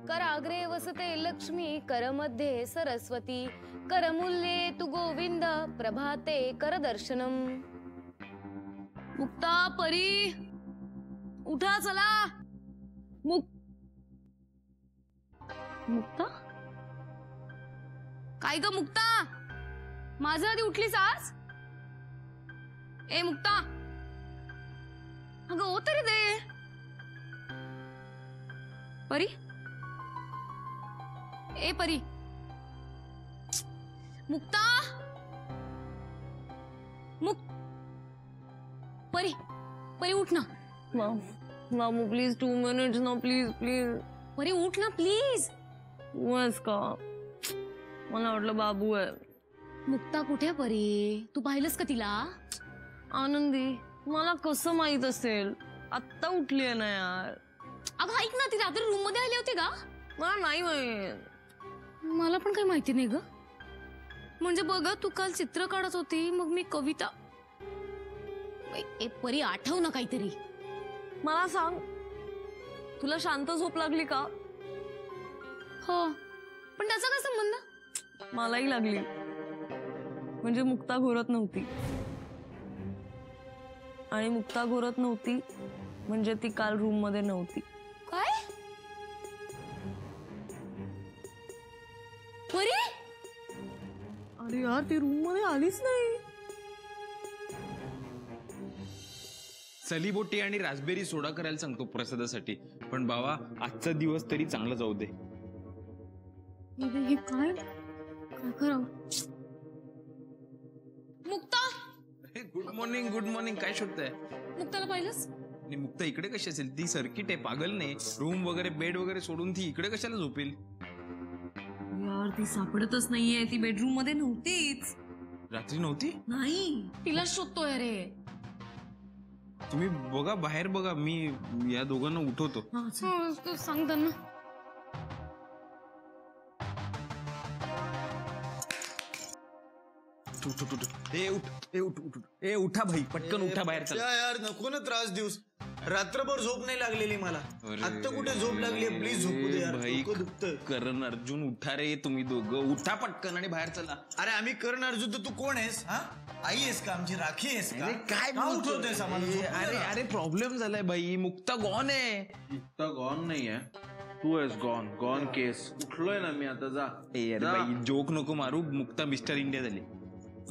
कराग्रे वसते लक्ष्मी करमध्ये सरस्वती करमूल्ये तु गोविंद प्रभाते करदर्शनम। मुक्ता परी उठा चला। मुक्ता काय ग मुक्ता माझ्या आधी उठलीस आज? ए मुक्ता अगं ओ तरी दे। परी ए परी मुक्ता परी परी उठ ना। मामू प्लीज 2 मिनिट्स ना प्लीज प्लीज। परी उठ ना प्लीज। बस का मला वाटलं बाबू आहे। मुक्ता कुठे परी तू पाहिलंस का तिला? आनंदी मला कसं माहित असेल आत्ता उठली आहे ना यार। अगं ऐक ना ती रात्री रूम मध्ये आली होती का? मला नाही माहित। मला पण काही माहिती नाही ग। म्हणजे बघ तू काल चित्र काढत होती मग मी कविता। ए परी आठव ना काहीतरी। मला सांग तुला शांत झोप लागली का? हो पण त्याचा काय संबंध? मलाही लागली म्हणजे मुक्ता घोरत नव्हती आणि मुक्ता घोरत नव्हती म्हणजे ती काल रूम मध्ये नव्हती। काय परी? अरे यार ती रूम मध्ये आलीच नाही। सलीबोटी आणि रास्बेरी सोडा करायला सांगतो प्रसादासाठी पण बाबा आजचा दिवस तरी चांगला जाऊ दे। हे काय काय करावं? मुक्ता गुड मॉर्निंग काय शोधताय? मुक्ताला पाहिलंस? आणि मुक्ता इकडे कशी असेल? ती सर्किट आहे पागल नाही। रूम वगैरे बेड वगैरे सोडून ती इकडे कशाला झोपेल? यार ती सापडतच नाहीये। ती बेडरूम मध्ये नव्हतीच। रात्री नव्हती? नाही तिला शोधतोय रे। तुम्ही बघा बाहेर बघा मी या दोघांना उठवतो। सांग त्यांना। उठा भाई पटकन उठा बाहेर चला। यार नको ना त्रास देऊस। रात्रभर झोप नाही लागलेली मला। आता कुठे झोप लागली? प्लीज झोपू दे यार। भाई करण अर्जुन उठा रे तुम्ही दोघं उठा पटकन आणि बाहेर चला। अरे आम्ही करण अर्जुन तर तू कोण आहेस? हा आई आहेस का? आमची राखी आहेस का? काय उठवतोयस आम्हाला? अरे प्रॉब्लेम झालाय भाई। मुक्ता गॉन आहे। मुक्ता गॉन नाही आहे तू आहेस गॉन केस। उठलोय ना मी आता जा। अरे भाई जोक नको मारू। मुक्ता मिस्टर इंडिया झाली।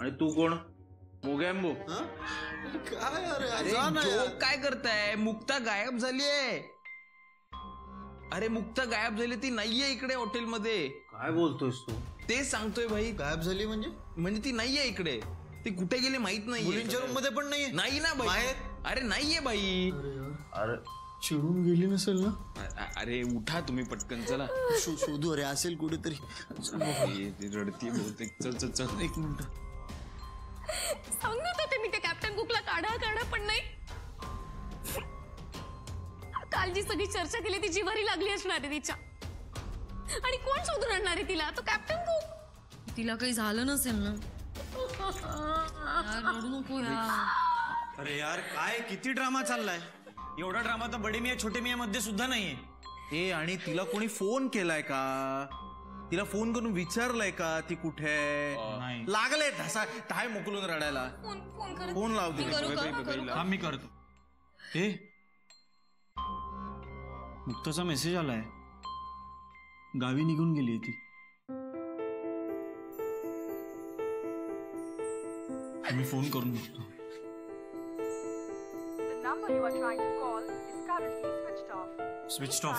आणि तू कोण? मोगॅम्बो? काय अरे जोक काय करताय? मुक्ता गायब झालीये। अरे मुक्ता गायब झाली ती नाहीये इकडे हॉटेलमध्ये। काय बोलतोयस तू? ते सांगतोय भाई। गायब झाली म्हणजे ती नाहीये इकडे। ती कुठे गेली माहित नाही। मुलींच्या रूम मध्ये पण नाहीये? नाही ना भाई। अरे नाहीये भाई। अरे चिडून गेली नसेल ना? अरे उठा तुम्ही पटकन चला। शोधू अरे असेल कुठेतरी। रडती बहुतेक। चल चल 1 मिनिट सांगत होते मी ते कॅप्टन कुकला काढा पण नाही। काल जी सगळी चर्चा केली ती जिव्हारी लागली असणार आहे तिच्या। आणि कोण शोधून आणणार आहे तिला? तो कॅप्टन कुक। तिला काही झालं नसेल ना? रडू नको यार। अरे यार काय किती ड्रामा चाललाय? एवढा ड्रामा तर बडे मिया छोटे मिया मध्ये सुद्धा नाहीये। आणि तिला कोणी फोन केलाय का? तिला फोन करून विचारलंय का ती कुठे? लागले ढसा टाय मोकलून रडायला। फोन लावते मी करतो। मुक्ताचा मेसेज आलाय। गावी निघून गेली ती। मी फोन करून बघतो। Switch off.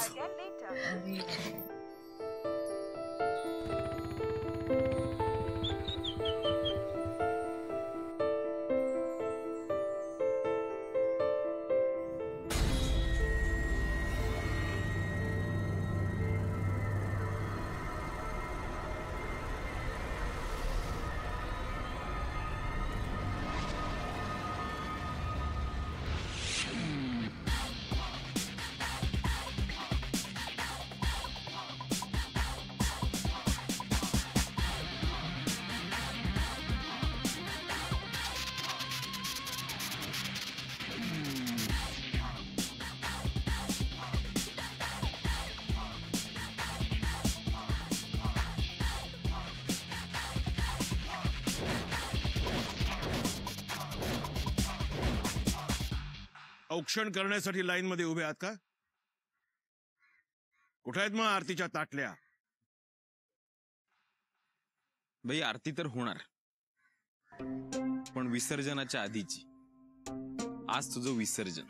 औक्षण करण्यासाठी लाईन मध्ये उभे आहात का? कुठे आहेत मग आरतीच्या ताटल्या? भाई आरती तर होणार, पण विसर्जनाच्या आधीची. आज तुझं विसर्जन.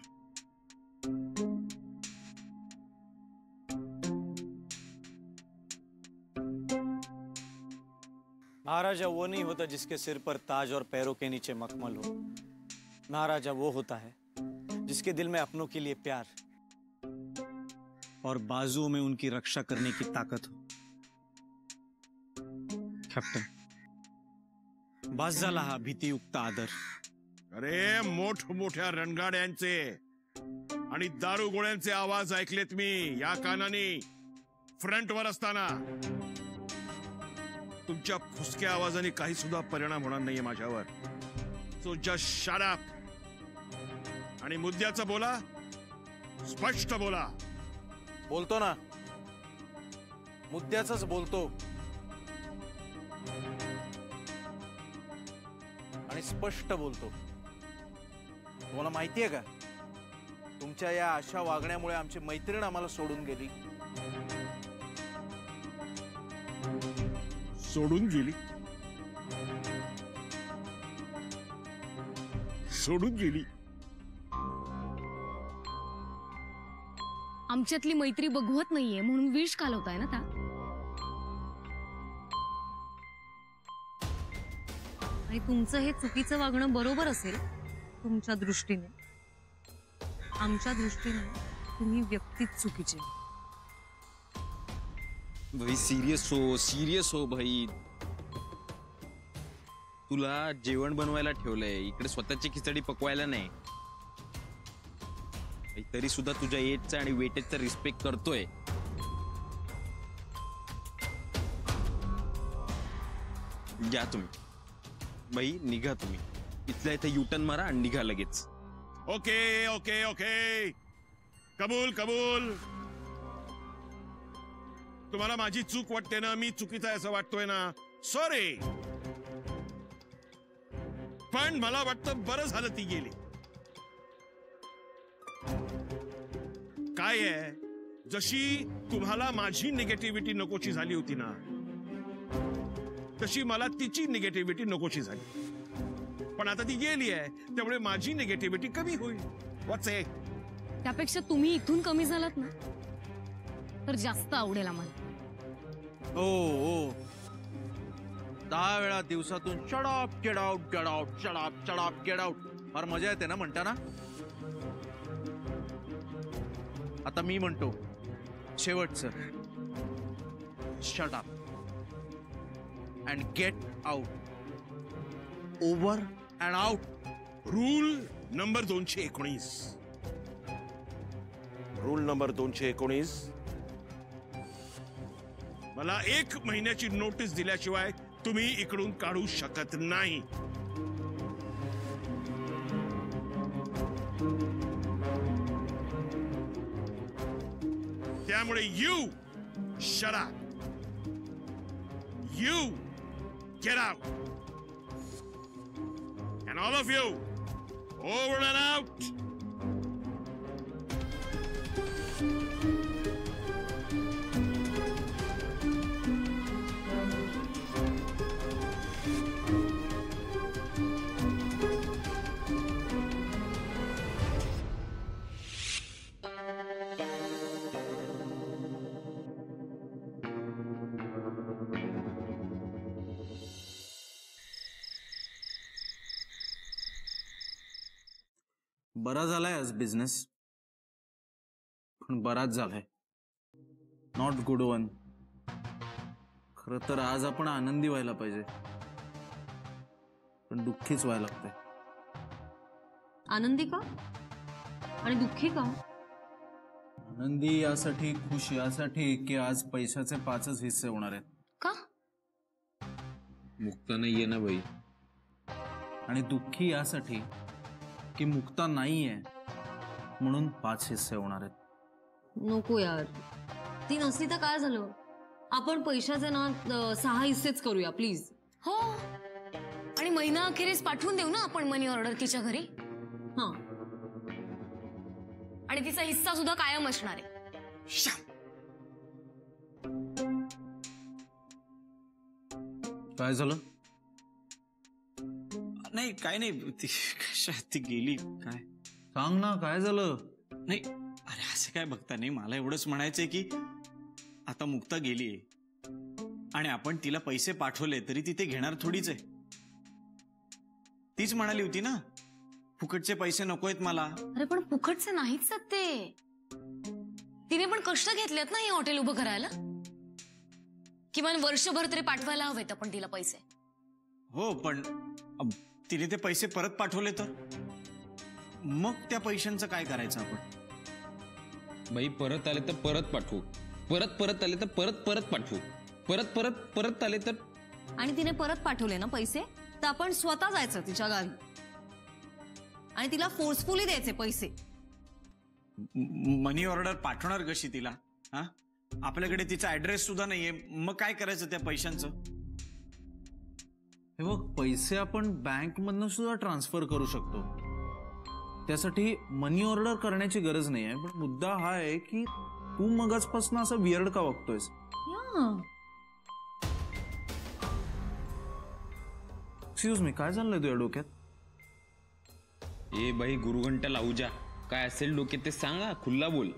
महाराजा वो नहीं होता जिसके सिर पर ताज और पैरों के नीचे मखमल हो. महाराजा वो होता है जिसके दिल में अपनों के लिए प्यार और बाजुओं में उनकी रक्षा करने की ताकत हो. कॅप्टन, बस झाला हा भीतीयुक्त आदर. अरे मोठमोठ्या रणगाड्यांचे आणि दारुगोळ्यांचे आवाज ऐकलेत मी या कानाने फ्रंटवर असताना. तुमच्या फुसक्या आवाजाने काही सुद्धा परिणाम होणार नाहीये माझ्यावर. सो जस्ट शट अप आणि मुद्द्याचं बोला, स्पष्ट बोला. बोलतो ना, मुद्द्याच बोलतो आणि स्पष्ट बोलतो. तुम्हाला माहितीये का, तुमच्या या अशा वागण्यामुळे आमची मैत्रीण आम्हाला सोडून गेली. सोडून गेली? सोडून गेली? आमच्यातली मैत्री बघवत नाहीये म्हणून विष कालवताय ना त्या? आणि तुमचं हे चुकीचं वागणं बरोबर असेल तुमच्या दृष्टीने. आमच्या दृष्टीने तुम्ही व्यक्तीच चुकीचे. भाई सिरियस हो भाई. तुला जेवण बनवायला ठेवलंय, इकडे स्वतःची खिचडी पकवायला नाही. तरी सुद्धा तुझ्या एजचा आणि वेटेजचा रिस्पेक्ट करतोय. घ्या तुम्ही भाई, निघा तुम्ही इथल्या इथे युटर्न मारा आणि निघा लगेच. ओके ओके ओके, कबूल कबूल. तुम्हाला माझी चूक वाटते ना, मी चुकीचा आहे असं वाटतोय ना, सॉरी. पण मला वाटतं बरं झालं ती गेली. काय आहे, जशी तुम्हाला माझी निगेटिव्हिटी नकोची झाली होती ना, तशी मला तिची निगेटिव्हिटी नकोची झाली. पण आता ती गेली आहे, त्यामुळे माझी निगेटिव्हिटी कमी होईल. व्हॉट्स इट? त्यापेक्षा तुम्ही इथून कमी झालात ना तर जास्त आवडेल आम्हाला. ओ 10 वेळा दिवसातून shut up, get out, get out, shut up, shut up, get out. फार मजा येते ना म्हणताना. आता मी म्हणतो शेवटचं, shut up and get out. Over and out. Rule number 219. Rule number 219. मला 1 महिन्याची नोटीस दिल्याशिवाय तुम्ही इकडून काढू शकत नाही. त्यामुळे you shut up, you get out, and all of you over and out. बरा झालाय आज बिझनेस, पण बराच झालाय. Not good one. खरं तर आज आपण आनंदी व्हायला पाहिजे, पण दुःखीच व्हायला लागतंय. आनंदी का आणि दुःखी का? आनंदी यासाठी, खुश यासाठी की आज पैशाचे 5च हिस्से होणार आहेत. का? मुक्त नाहीये ना बाई. आणि दुःखी यासाठी की मुक्ता नाहीये म्हणून 5 हिस्से होणार आहेत. नको यार, ती नसती तर काय झालं. आपण पैशाचे ना 6 हिस्सेच करूया प्लीज. हो, आणि महिना अखेरीस पाठवून देऊ ना आपण मनी ऑर्डर तिच्या घरी. हा, आणि तिचा हिस्सा सुद्धा कायम असणार आहे. काय झालं? नाही काय नाही, ती गेली काय. सांग ना, काय झालं? नाही अरे असं काय बघता नाही, मला एवढंच म्हणायचंय की आता मुक्ता गेलीये आणि आपण तिला पैसे पाठवले तरी ती ते घेणार थोडीच आहे. तीच म्हणाली होती ना, फुकटचे पैसे नकोयत मला. अरे पण फुकटचे नाहीच ते, तिने पण कष्ट घेतलेत ना हे हॉटेल उभं करायला. किमान वर्षभर तरी पाठवायला हवेत आपण तिला पैसे. हो पण तिने ते पैसे परत पाठवले तर मग त्या पैशांचं काय करायचं आपण? बाई परत आले तर परत पाठवू, परत आले तर परत पाठवू, परत आले तर. आणि तिने परत पाठवले ना पैसे तर आपण स्वतः जायचं तिच्या गावी आणि तिला फोर्सफुली द्यायचे पैसे. मनी ऑर्डर पाठवणार कशी तिला? हा, आपल्याकडे तिचा ऍड्रेस सुद्धा नाहीये, मग काय करायचं त्या पैशांचं? हे बघ, पैसे आपण बँक मधनं सुद्धा ट्रान्सफर करू शकतो. त्यासाठी मनी ऑर्डर करण्याची गरज नाही आहे. पण मुद्दा हा आहे की तू मगाचपासून असं वियर्ड का वागतोयस? एक्सक्यूज मी, काय झालंय तुझ्या डोक्यात? ए बाई गुरुघंटा लावू जा, काय असेल डोक्यात ते सांगा, खुल्ला बोल.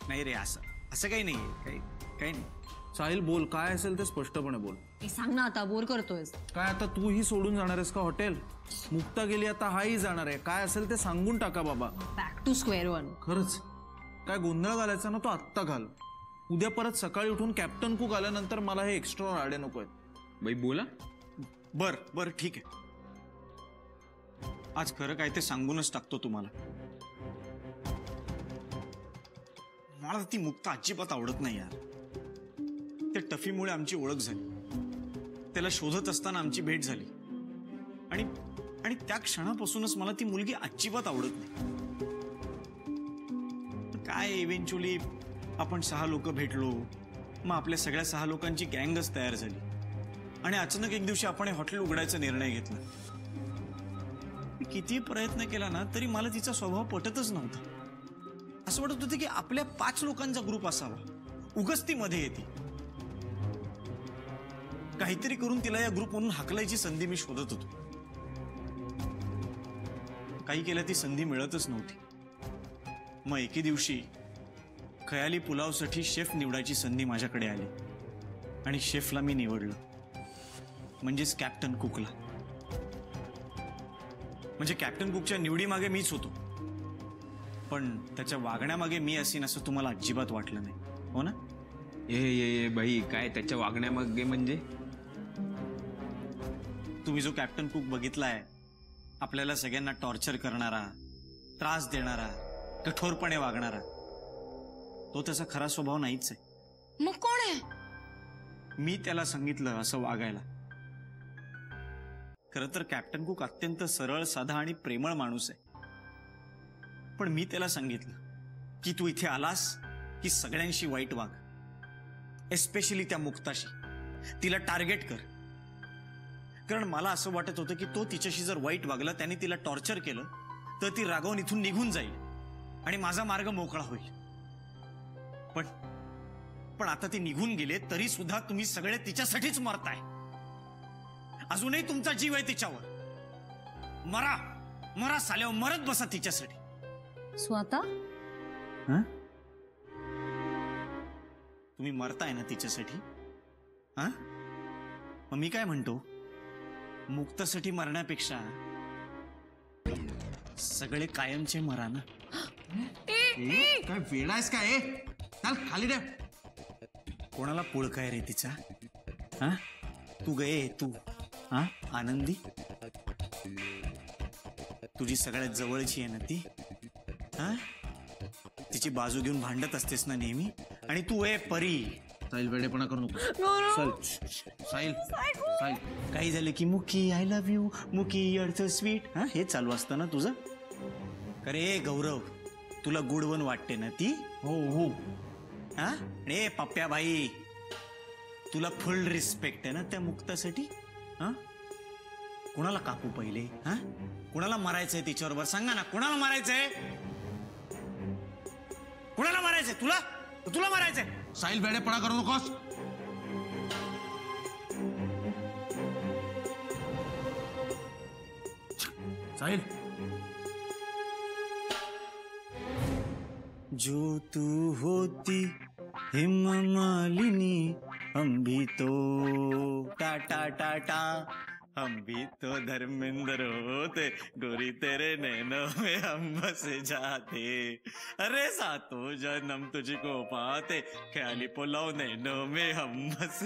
नाही रे, असं काही नाहीये, काही नाही. साहिल बोल, काय असेल ते स्पष्टपणे बोल. सांग ना, आता बोर करतोयस काय आता तूही सोडून जाणार आहेस का हॉटेल? मुक्ता गेली, आता हाही जाणार आहे. काय असेल ते सांगून टाका बाबा. Back to square one. खरंच काय गोंधळ घालायचा ना तो आत्ता घाल. उद्या परत सकाळी उठून कॅप्टन कुक आल्यानंतर मला हे एक्स्ट्रा राडे नको आहेत. बाई बोला. बर ठीक आहे, आज खरं काय ते सांगूनच टाकतो तुम्हाला. मला ती मुक्ता अजिबात आवडत नाही यार. त्या टफीमुळे आमची ओळख झाली, त्याला शोधत असताना आमची भेट झाली आणि त्या क्षणापासूनच मला ती मुलगी अजिबात आवडत नाही. काय इव्हेंच्युअली आपण 6 लोक भेटलो, मग आपल्या सगळ्या 6 लोकांची गँगच तयार झाली आणि अचानक एक दिवशी आपण हे हॉटेल उघडायचा निर्णय घेतला. किती प्रयत्न केला ना तरी मला तिचा स्वभाव पटतच नव्हता. असं वाटत होतं की आपल्या 5 लोकांचा ग्रुप असावा, उगाच ती मध्ये येते. काहीतरी करून तिला या ग्रुप म्हणून हाकलायची संधी मी शोधत होतो. काही केल्या ती संधी मिळतच नव्हती. मग एके दिवशी खयाली पुलावसाठी शेफ निवडायची संधी माझ्याकडे आली आणि शेफला मी निवडलं, म्हणजेच कॅप्टन कुकला. म्हणजे कॅप्टन कुकच्या निवडीमागे मीच होतो, पण त्याच्या वागण्यामागे मी असीन असं तुम्हाला अजिबात वाटलं नाही, हो ना? ए बाई, काय त्याच्या वागण्यामागे म्हणजे? तुम्ही जो कॅप्टन कुक बघितलाय, आपल्याला सगळ्यांना टॉर्चर करणारा, त्रास देणारा, कठोरपणे वागणारा, तो त्याचा खरा स्वभाव नाहीच आहे. मग कोण आहे? मी त्याला सांगितलं असं वागायला. खरं तर कॅप्टन कुक अत्यंत सरळ, साधा आणि प्रेमळ माणूस आहे. पण मी त्याला सांगितलं की तू इथे आलास की सगळ्यांशी वाईट वाग, एस्पेशली त्या मुक्ताशी. तिला टार्गेट कर. कारण मला असं वाटत होतं की तो तिच्याशी जर वाईट वागला, त्याने तिला टॉर्चर केलं तर ती रागावून इथून निघून जाईल आणि माझा मार्ग मोकळा होईल. पण आता ती निघून गेले तरी सुद्धा तुम्ही सगळे तिच्यासाठीच मरताय. अजूनही तुमचा जीव आहे तिच्यावर. मरा साल्यावर, मरत बसा तिच्यासाठी. स्वतः तुम्ही मरताय ना तिच्यासाठी? हा, मग मी काय म्हणतो, मुक्तासाठी मरण्यापेक्षा सगळे कायमचे मरा ना. काय वेडायस काय? चल खाली द्या. कोणाला पुळकाय रे तिचा? हा, तू गये तू. हा, आनंदी तुझी सगळ्यात जवळची आहे ना ती. हा, तिची बाजू घेऊन भांडत असतेस ना नेहमी. आणि तू परी. साहिल वेडेपणा करू नको. साहिल काही झालं की मुकी आय लव्ह यू, मुकी अर्थ स्वीट. हा, हे चालू असतं ना तुझं. अरे गौरव, तुला गुडवन वाटते ना ती? हो. हा, रे पप्प्या भाई, तुला फुल रिस्पेक्ट आहे ना त्या मुक्तासाठी? हा, कुणाला कापू पहिले? हा, कुणाला मारायचंय तिच्याबरोबर? सांगा ना, कुणाला मारायचंय? कुणाला मारायचंय? तुला तुला मारायचंय? साहिल वेडेपणा करू नकोस. साहिल, जो तू होती हिममालिनी, हम भी तो टाटा टाटा, हम भी तो धर्मेंद्र होते, गोरी तेरे नैनों में हम बस जाते, अरे सातों जन्म तुझको पाते, ख्याली पुलाव नैनों में हम बस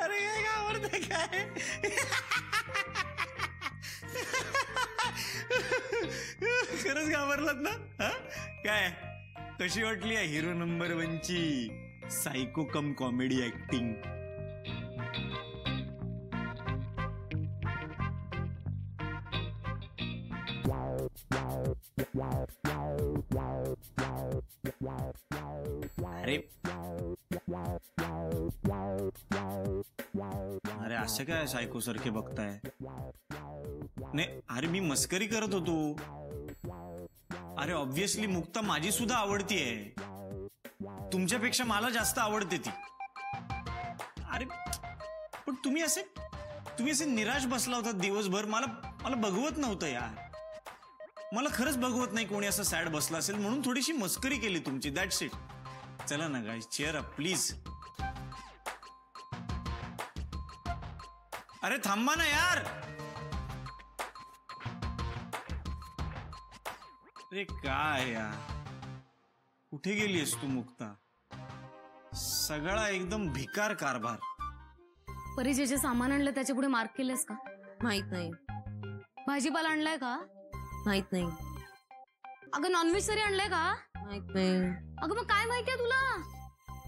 अरे काय आवडते काय? खरंच घाबरलात ना? हा? काय कशी वाटली आहे हिरो नंबर 1 ची सायको कम कॉमेडी ऍक्टिंग? अरे अरे असं काय सायको सारखे बघताय? नाही अरे मी मस्करी करत होतो. अरे ऑब्विसली मुक्ता माझी सुद्धा आवडती आहे. तुमच्यापेक्षा मला जास्त आवडते ती. अरे पण तुम्ही असे निराश बसला होता दिवसभर. मला बघवत नव्हतं यार. मला खरंच बघवत नाही कोणी असं सॅड बसला असेल म्हणून थोडीशी मस्करी केली तुमची. That's it. चला ना गाईज, चेअर अप प्लीज. अरे थांबा ना यार. अरे काय यार, कुठे गेलीस तू मुक्ता? सगळा एकदम भिकार कारभार. परी जे जे सामान आणलं त्याच्या पुढे मार्क केलंस का? माहित नाही. भाजीपाला आणलाय का? माहित नाही. अगं नॉनव्हेज तरी आणलंय का? माहित नाही. अगं मग काय माहितीये तुला?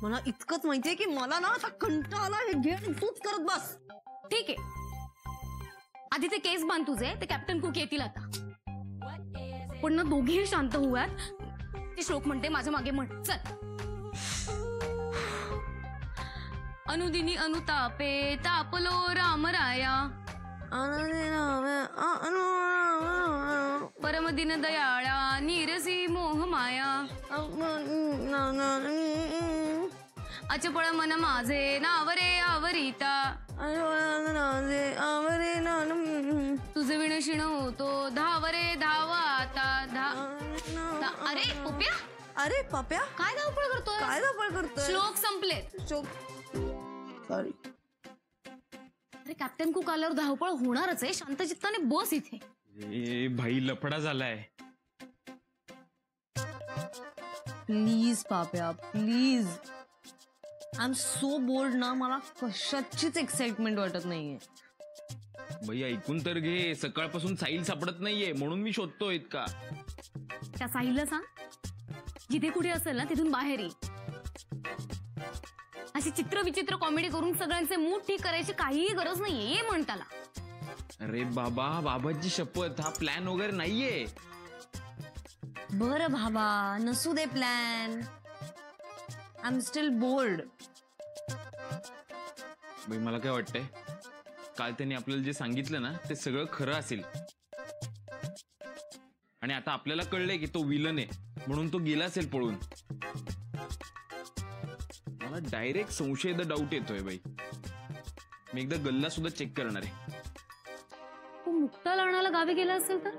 मला इतकंच माहितीये की मला ना आता कंटाळा आला. हे घे आणि तूच करत बस. ठीक आहे, आधी ते केस बांध तुझे. ते कॅप्टन कुक येतील आता. पण ना दोघेही शांत होऊयात. ते श्लोक म्हणते माझ्या मागे म्हण. चल. अनुदिनी अनुतापे तापलो रामराया, परमदिन दयाळा नीरसी मोहमाया, अचपळ मन माझे नावरे आवरिता, तुझे विण शिण होतो धावरे धावा आता अरे पप्या, अरे पप्या काय धावपळ करतोय? काय धावपळ करतोय? श्लोक संपले. सॉरी. अरे कॅप्टन कुक आल्यावर धावपळ होणारच आहे. शांत चित्ताने बस इथे. भाई लफडा झालाय. Please Papya please. I am so bored ना. मला कशाचीच एक्साइटमेंट वाटत नाहीये. भाई ऐकून तर घे. सकाळपासून साहिल सापडत नाहीये म्हणून मी शोधतोय. इतका त्या साहिलला सांग जिथे कुठे असेल ना तिथून बाहेर ये. अशी चित्र विचित्र कॉमेडी करून सगळ्यांचे मूड ठीक करायची काहीही गरज नाहीये. ये म्हण त्याला. अरे बाबा, बाबाची शपथ, हा प्लॅन वगैरे नाहीये. बरं बाबा, नसू दे plan. I am still bored. भाई मला काय वाटतंय, काल त्यांनी आपल्याला जे सांगितलं ना ते सगळं खरं असेल. आणि आता आपल्याला कळलंय की तो विलन आहे म्हणून तो गेला असेल पळून. मला डायरेक्ट संशय द डाऊट येतोय बाई. मी एकदा गल्ला सुद्धा चेक करणार आहे. तू मुक्ता लावण्याला गावी गेला असेल तर?